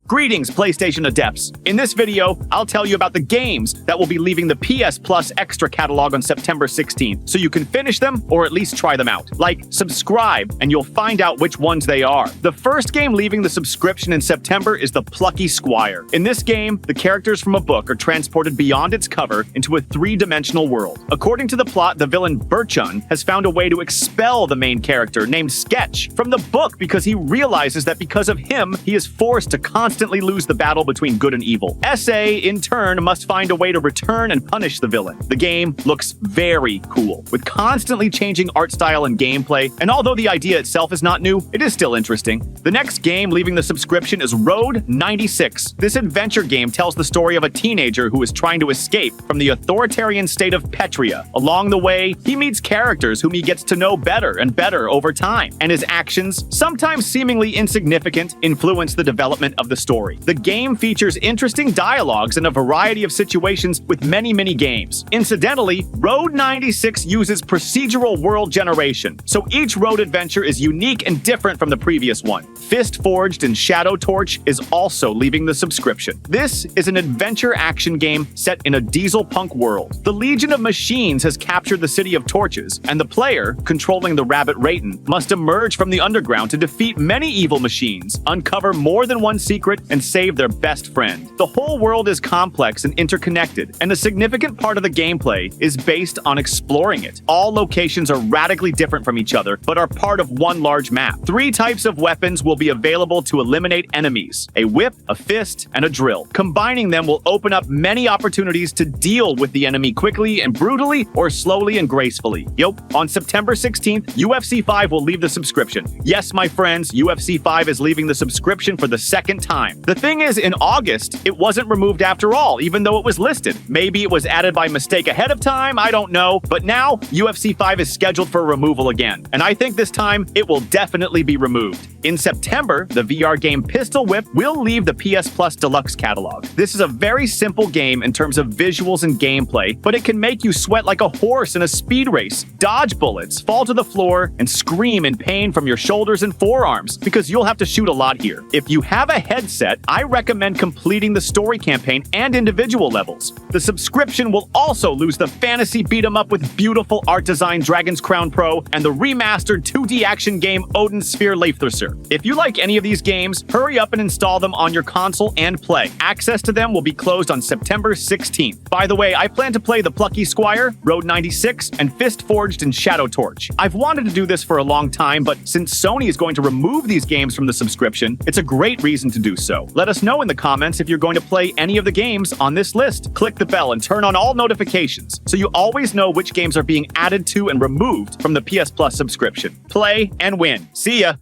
Greetings, PlayStation adepts. In this video, I'll tell you about the games that will be leaving the PS Plus Extra catalog on September 16th, so you can finish them or at least try them out. Like, subscribe, and you'll find out which ones they are. The first game leaving the subscription in September is the Plucky Squire. In this game, the characters from a book are transported beyond its cover into a three-dimensional world. According to the plot, the villain Burchun has found a way to expel the main character, named Sketch, from the book because he realizes that because of him, he is forced to constantly lose the battle between good and evil. SA, in turn, must find a way to return and punish the villain. The game looks very cool, with constantly changing art style and gameplay, and although the idea itself is not new, it is still interesting. The next game leaving the subscription is Road 96. This adventure game tells the story of a teenager who is trying to escape from the authoritarian state of Petria. Along the way, he meets characters whom he gets to know better and better over time, and his actions, sometimes seemingly insignificant, influence the development of the story. The game features interesting dialogues and a variety of situations with many games. Incidentally, Road 96 uses procedural world generation, so each road adventure is unique and different from the previous one. F.I.S.T. Forged and Shadow Torch is also leaving the subscription. This is an adventure action game set in a diesel punk world. The Legion of Machines has captured the City of Torches, and the player, controlling the rabbit Rayton, must emerge from the underground to defeat many evil machines, uncover more than one secret, and save their best friend. The whole world is complex and interconnected, and a significant part of the gameplay is based on exploring it. All locations are radically different from each other, but are part of one large map. 3 types of weapons will be available to eliminate enemies: a whip, a fist, and a drill. Combining them will open up many opportunities to deal with the enemy quickly and brutally, or slowly and gracefully. Yup, on September 16th, UFC 5 will leave the subscription. Yes, my friends, UFC 5 is leaving the subscription for the second time. The thing is, in August, it wasn't removed after all, even though it was listed. Maybe it was added by mistake ahead of time, I don't know. But now, UFC 5 is scheduled for removal again. And I think this time, it will definitely be removed. In September, the VR game Pistol Whip will leave the PS Plus Deluxe catalog. This is a very simple game in terms of visuals and gameplay, but it can make you sweat like a horse in a speed race, dodge bullets, fall to the floor, and scream in pain from your shoulders and forearms, because you'll have to shoot a lot here. If you have a headset, I recommend completing the story campaign and individual levels. The subscription will also lose the fantasy beat-em-up with beautiful art design Dragon's Crown Pro and the remastered 2D action game Odin Sphere Leifthrasir. If you like any of these games, hurry up and install them on your console and play. Access to them will be closed on September 16th. By the way, I plan to play the Plucky Squire, Road 96, and F.I.S.T. Forged and Shadow Torch. I've wanted to do this for a long time, but since Sony is going to remove these games from the subscription, it's a great reason to do so. Let us know in the comments if you're going to play any of the games on this list. Click the bell and turn on all notifications so you always know which games are being added to and removed from the PS Plus subscription. Play and win. See ya!